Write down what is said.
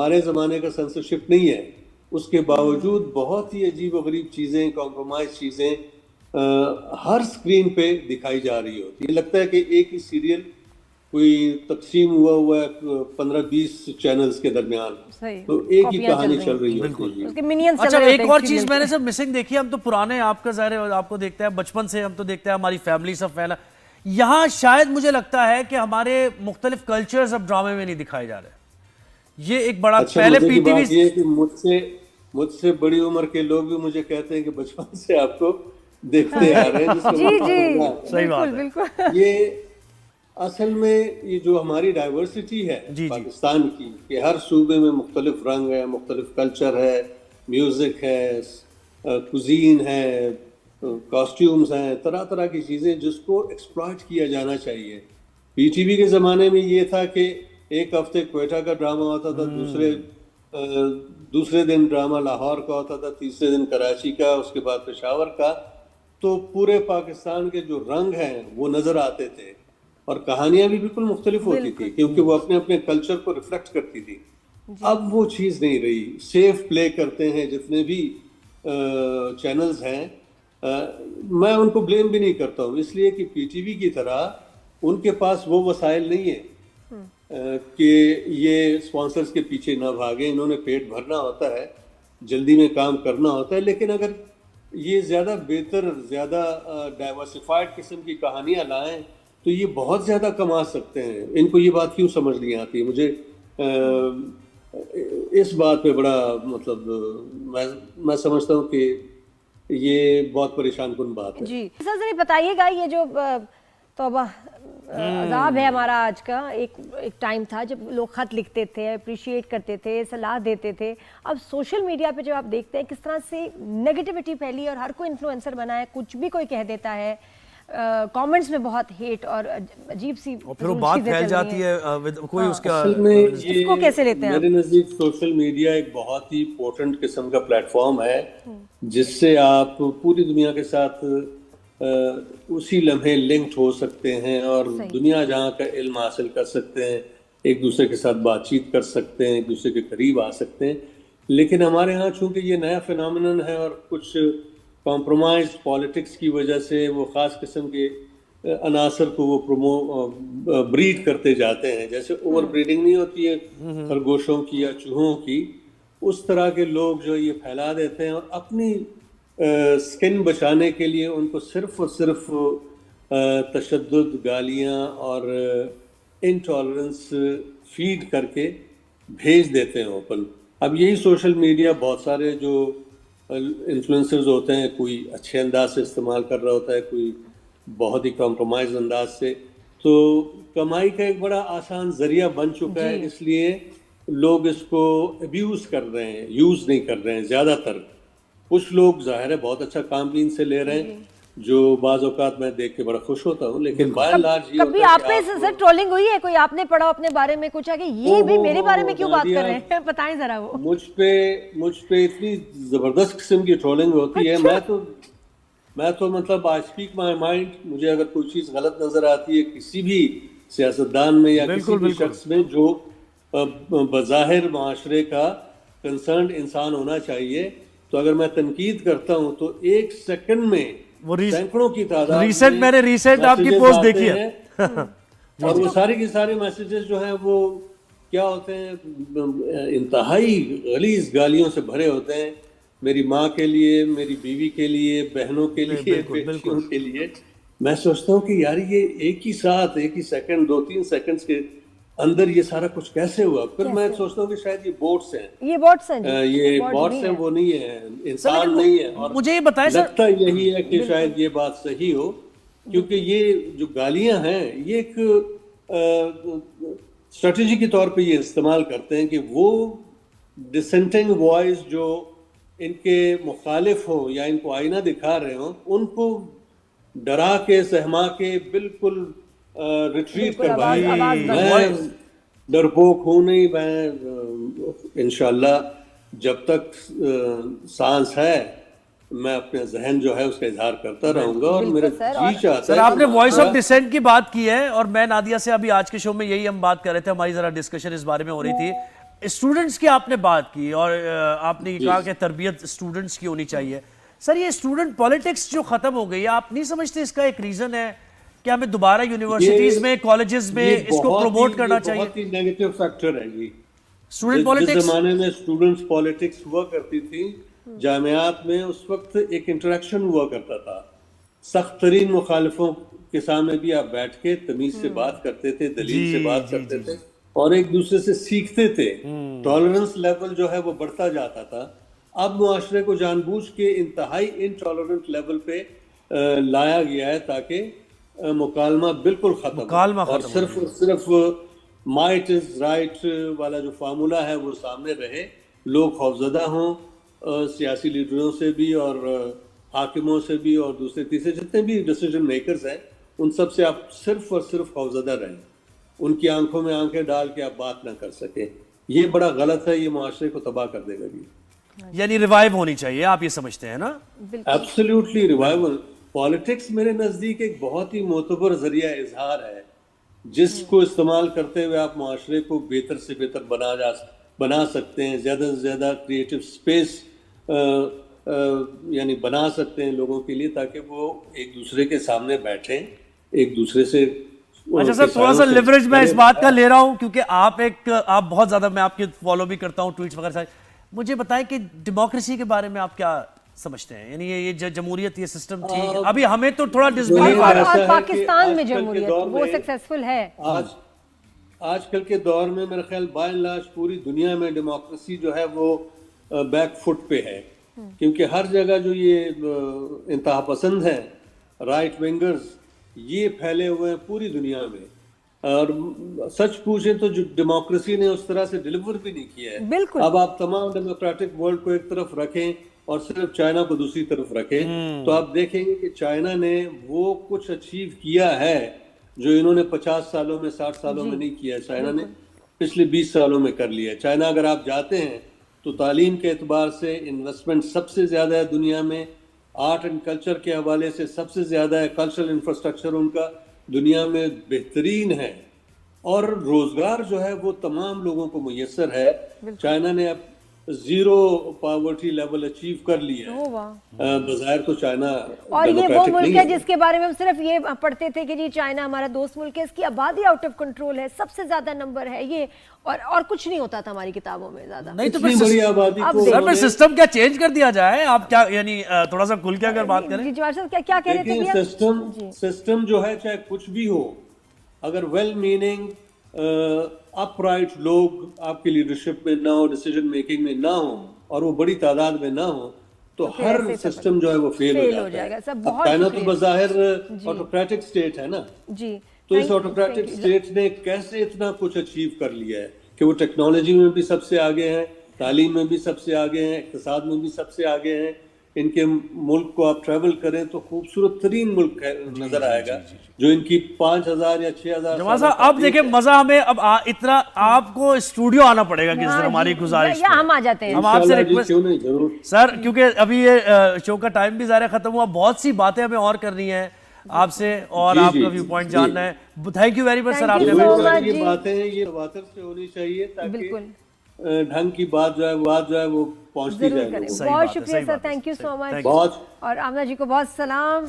ہمارے زمانے کا سینسرشپ نہیں ہے، اس کے باوجود بہت ہی عجیب و غریب چیزیں، کمپرومائز چیزیں ہر سکرین پہ دکھائی جا رہی ہوتی ہے. لگتا ہے کہ ایک ہی سیریل کوئی تقسیم ہوا ہے 15-20 چینلز کے درمیان، تو ایک ہی کہانی چل رہی ہوتی ہے. اچھا ایک اور چیز میں نے سب مسنگ دیکھی ہے، ہم تو پرانے، آپ کا ظاہر ہے آپ کو دیکھتے ہیں بچپن سے، ہم تو دیکھتے ہیں ہماری فیملی سب پھیلا، یہاں شاید مجھے لگتا ہے کہ ہمارے مختلف کلچرز اب ڈرامے میں نہیں دکھائے جا رہے. یہ ایک بڑا پہلے مزے پی کی ٹی وی بات یہ ہے کہ مجھ سے بڑی عمر کے لوگ بھی مجھے کہتے ہیں کہ بچپن سے آپ کو دیکھتے آ رہے ہیں، جس کا صحیح بات ہے. یہ اصل میں یہ جو ہماری ڈائیورسٹی ہے پاکستان کی، کہ ہر صوبے میں مختلف رنگ ہے، مختلف کلچر ہے، میوزک ہے، کوزین ہے، کاسٹیومز ہیں، طرح طرح کی چیزیں جس کو ایکسپلائٹ کیا جانا چاہیے. پی ٹی وی کے زمانے میں یہ تھا کہ ایک ہفتے کوئٹہ کا ڈرامہ ہوتا تھا، دوسرے دن ڈرامہ لاہور کا ہوتا تھا، تیسرے دن کراچی کا، اس کے بعد پشاور کا. تو پورے پاکستان کے جو رنگ ہیں وہ نظر آتے تھے، اور کہانیاں بھی بالکل مختلف ہوتی تھی کیونکہ وہ اپنے اپنے کلچر کو ریفلیکٹ کرتی تھی. اب وہ چیز نہیں رہی. سیف پلے کرتے ہیں جتنے بھی چینلز ہیں. میں ان کو بلیم بھی نہیں کرتا ہوں، اس لیے کہ پی ٹی وی کی طرح ان کے پاس وہ وسائل نہیں ہیں کہ یہ اسپانسرز کے پیچھے نہ بھاگیں. انہوں نے پیٹ بھرنا ہوتا ہے، جلدی میں کام کرنا ہوتا ہے، لیکن اگر یہ زیادہ بہتر، زیادہ ڈائیورسفائڈ قسم کی کہانیاں لائیں تو یہ بہت زیادہ کما سکتے ہیں. ان کو یہ بات کیوں سمجھ نہیں آتی؟ مجھے اس بات پہ بڑا میں سمجھتا ہوں کہ یہ بہت پریشان کن بات ہے. جی سر ذرا بتائیے گا، یہ جو توبہ عذاب ہے ہمارا آج کا، ایک ٹائم تھا جب لوگ خط لکھتے تھے، اپریشیٹ کرتے تھے، صلاح دیتے تھے. اب سوشل میڈیا پہ جب آپ دیکھتے ہیں کس طرح سے نیگیٹیوٹی پھیلی اور ہر کوئی انفلوئنسر بنا ہے، کچھ بھی کوئی کہہ دیتا ہے، کامنٹس میں بہت ہیٹ اور عجیب سی پھر وہ بات پھیل جاتی ہے، کوئی اس کا اصل میں اس کو کیسے لیتے ہیں؟ میرے نزدیک سوشل میڈیا ایک بہت ہی پورٹنٹ قسم کا پلیٹ فارم ہے جس سے آپ پوری دنیا کے ساتھ اسی لمحے لنکڈ ہو سکتے ہیں اور دنیا جہاں کا علم حاصل کر سکتے ہیں، ایک دوسرے کے ساتھ بات چیت کر سکتے ہیں، ایک دوسرے کے قریب آ سکتے ہیں. لیکن ہمارے ہاں چونکہ یہ نیا فینومینن ہے اور کچھ کمپرومائز پالیٹکس کی وجہ سے وہ خاص قسم کے عناصر کو وہ بریڈ کرتے جاتے ہیں، جیسے اوور بریڈنگ نہیں ہوتی ہے خرگوشوں کی یا چوہوں کی، اس طرح کے لوگ جو یہ پھیلا دیتے ہیں اور اپنی سکن بچانے کے لیے ان کو صرف اور صرف تشدد، گالیاں اور انٹالرنس فیڈ کر کے بھیج دیتے ہیں اوپن. اب یہی سوشل میڈیا بہت سارے جو انفلوئنسرز ہوتے ہیں، کوئی اچھے انداز سے استعمال کر رہا ہوتا ہے، کوئی بہت ہی کمپرومائز انداز سے، تو کمائی کا ایک بڑا آسان ذریعہ بن چکا ہے. اس لیے لوگ اس کو ابیوز کر رہے ہیں، یوز نہیں کر رہے ہیں. زیادہ تر کچھ لوگ ظاہر ہے بہت اچھا کام بھی ان سے لے رہے ہیں، جو بعض اوقات میں دیکھ کے بڑا خوش ہوتا ہوں، لیکن بائی اینڈ لارج یہ کبھی آپ پہ سر ٹرولنگ ہوئی ہے؟ کوئی آپ نے پڑھا اپنے بارے میں کچھ ہے کہ یہ بھی میرے بارے میں کیوں بات کر رہے ہیں؟ بتائیں ذرا. وہ مجھ پہ اتنی زبردست قسم کی ٹرولنگ ہوتی ہے. میں تو مطلب آئی اسپیک مائی مائنڈ. مجھے اگر کوئی چیز غلط نظر آتی ہے کسی بھی سیاستدان میں یا کسی بھی شخص میں جو بظاہر معاشرے کا کنسرنڈ انسان ہونا چاہیے، تو اگر میں تنقید کرتا ہوں تو ایک سیکنڈ میں سینکڑوں کی تعداد میں نے ریسنٹ آپ کی پوسٹ دیکھی ہے اور وہ سارے کے سارے میسیجز جو ہیں وہ کیا ہوتے ہیں؟ انتہائی غلیظ گالیوں سے بھرے ہوتے ہیں، میری ماں کے لیے، میری بیوی کے لیے، بہنوں کے لیے، بیٹیوں کے لیے. میں سوچتا ہوں کہ یار یہ ایک ہی ساتھ، ایک ہی سیکنڈ، 2-3 سیکنڈز کے اندر یہ سارا کچھ کیسے ہوا؟ پھر میں سوچتا ہوں کہ شاید یہ بوٹس ہیں، یہ بوٹس ہیں، وہ نہیں ہیں، انسان نہیں ہے. اور مجھے یہ بتائیں سر، لگتا یہی ہے کہ شاید یہ بات صحیح ہو، کیونکہ یہ جو گالیاں ہیں یہ ایک اسٹریٹجی کے طور پہ یہ استعمال کرتے ہیں کہ وہ ڈسنٹنگ وائس جو ان کے مخالف ہوں یا ان کو آئینہ دکھا رہے ہوں، ان کو ڈرا کے، سہما کے بالکل ریٹریٹ کروائے. میں ڈرپوک ہوں نہیں. میں انشاءاللہ جب تک سانس ہے میں اپنے ذہن جو ہے اس کا اظہار کرتا رہوں گا، اور میرا جی چاہتا ہے. سر آپ نے وائس آف ڈسینٹ کی بات کی ہے، اور میں نادیہ سے ابھی آج کے شو میں یہی ہم بات کر رہے تھے، ہماری ذرا ڈسکشن اس بارے میں ہو رہی تھی اسٹوڈنٹس کی آپ نے بات کی اور آپ نے کہا کہ تربیت اسٹوڈنٹس کی ہونی چاہیے. سر یہ اسٹوڈنٹ پالیٹکس جو ختم ہو گئی ہے, آپ نہیں سمجھتے اس کا ایک ریزن ہے کہ ہمیں دوبارہ یونیورسٹیز میں, کالجز میں اس کو پروموٹ کرنا چاہیے؟ بہت ہی نیگیٹو فیکٹر ہے جی. اسٹوڈنٹ پالیٹکس جس زمانے میں اسٹوڈنٹس پالیٹکس ہوا کرتی تھی جامعات میں, اس وقت ایک انٹریکشن ہوا کرتا تھا. سخت ترین مخالفوں کے سامنے بھی آپ بیٹھ کے تمیز سے بات کرتے تھے, دلیل سے بات کرتے تھے اور ایک دوسرے سے سیکھتے تھے. ٹالرنس لیول جو ہے وہ بڑھتا جاتا تھا. اب معاشرے کو جان بوجھ کے انتہائی انٹالرنٹ لیول پہ لایا گیا ہے تاکہ مکالمہ بالکل ختم ہو, اور صرف مائٹ از رائٹ والا جو فارمولا ہے وہ سامنے رہے. لوگ خوفزدہ ہوں, سیاسی لیڈروں سے بھی اور حاکموں سے بھی اور دوسرے تیسرے جتنے بھی ڈیسیجن میکرز ہیں ان سب سے آپ صرف اور صرف خوفزدہ رہیں. ان کی آنکھوں میں آنکھیں ڈال کے آپ بات نہ کر سکیں. یہ بڑا غلط ہے, یہ معاشرے کو تباہ کر دے گا جی. یعنی ریوائیو ہونی چاہیے, آپ یہ سمجھتے ہیں نا؟ Absolutely revival. پالیٹکس میرے نزدیک ایک بہت ہی معتبر ذریعہ اظہار ہے جس کو استعمال کرتے ہوئے آپ معاشرے کو بہتر سے بہتر بنا سکتے ہیں. زیادہ سے زیادہ کریٹو اسپیس یعنی بنا سکتے ہیں لوگوں کے لیے تاکہ وہ ایک دوسرے کے سامنے بیٹھیں, ایک دوسرے سے. اچھا سر, تھوڑا سا لیوریج میں اس بات کا لے رہا ہوں کیونکہ آپ بہت زیادہ, میں آپ کے فالو بھی کرتا ہوں ٹویٹس وغیرہ. مجھے بتائیں کہ ڈیموکریسی کے بارے میں آپ کیا سمجھتے ہیں؟ یعنی یہ جمہوریت, یہ سسٹم تھی, ابھی ہمیں تو تھوڑا ڈسبلیف آ رہا ہے. پاکستان میں جمہوریت وہ سکسیسفل ہے. آج کل کے دور میں میرا خیال بائی اینڈ لارج پوری دنیا میں ڈیموکریسی جو ہے وہ بیک فٹ پہ ہے, کیونکہ ہر جگہ جو یہ انتہا پسند ہیں, رائٹ ونگرز, یہ پھیلے ہوئے ہیں پوری دنیا میں. اور سچ پوچھیں تو جو ڈیموکریسی نے اس طرح سے ڈیلیور بھی نہیں کیا ہے. اب آپ تمام ڈیموکریٹک ورلڈ کو ایک طرف رکھیں اور صرف چائنا کو دوسری طرف رکھیں تو آپ دیکھیں گے کہ چائنا نے وہ کچھ اچیو کیا ہے جو انہوں نے 50 سالوں میں 60 سالوں میں نہیں کیا ہے. چائنا نے پچھلے 20 سالوں میں کر لیا ہے. چائنا اگر آپ جاتے ہیں تو تعلیم کے اعتبار سے انویسٹمنٹ سب سے زیادہ ہے دنیا میں, آرٹ اینڈ کلچر کے حوالے سے سب سے زیادہ ہے, کلچرل انفراسٹرکچر ان کا دنیا میں بہترین ہے, اور روزگار جو ہے وہ تمام لوگوں کو میسر ہے. چائنا نے اب زیرو پاورٹی لیول اچیو کر لیا ہے. بظاہر تو چائنا اور یہ وہ ملک ہے جس کے بارے میں ہم صرف یہ پڑھتے تھے کہ جی چائنا ہمارا دوست ملک ہے, اس کی آبادی آؤٹ آف کنٹرول ہے, سب سے زیادہ نمبر ہے یہ, اور کچھ نہیں ہوتا تھا ہماری کتابوں میں زیادہ. نہیں تو پھر سسٹم کیا چینج کر دیا جائے؟ آپ کیا یعنی تھوڑا سا کھل کے اگر بات کریں. جی جوار صاحب کیا کہہ رہے تھے؟ سسٹم جو ہے چاہے کچھ بھی ہو, اگر ویل میننگ اپ رائٹ لوگ آپ کی لیڈرشپ میں نہ ہو, ڈیسیجن میکنگ میں نہ ہو, اور وہ بڑی تعداد میں نہ ہو, تو ہر سسٹم جو ہے وہ فیل ہو جائے گا. چائنا تو بظاہر آٹوکریٹک اسٹیٹ ہے نا, تو اس آٹوکریٹک اسٹیٹ نے کیسے اتنا کچھ اچیو کر لیا ہے کہ وہ ٹیکنالوجی میں بھی سب سے آگے ہیں, تعلیم میں بھی سب سے آگے ہیں, اقتصاد میں بھی سب سے آگے ہیں. ان کے ملک کو آپ ٹریول کریں تو خوبصورت ترین ملک نظر آئے گا, جو ان کی 5000 یا 6000. جماعت صاحب اب دیکھیں مزہ ہمیں اب اتنا, آپ کو اسٹوڈیو آنا پڑے گا کس دن, ہماری گزارش ہم آ جاتے ہیں, ہم آپ سے ریکویسٹ سر, کیونکہ ابھی یہ شو کا ٹائم بھی ظاہر ختم ہوا, بہت سی باتیں ہمیں اور کرنی ہیں آپ سے, اور آپ کا ویو پوائنٹ جاننا ہے. تھینک یو ویری مچ سر. آپ نے یہ باتیں یہ تواتر سے ہونی چاہیے تاکہ ڈھنگ کی بات جو ہے وہ پہنچتی جائے. بہت شکریہ سر, تھینک یو سو مچ. اور آمنہ جی کو بہت سلام.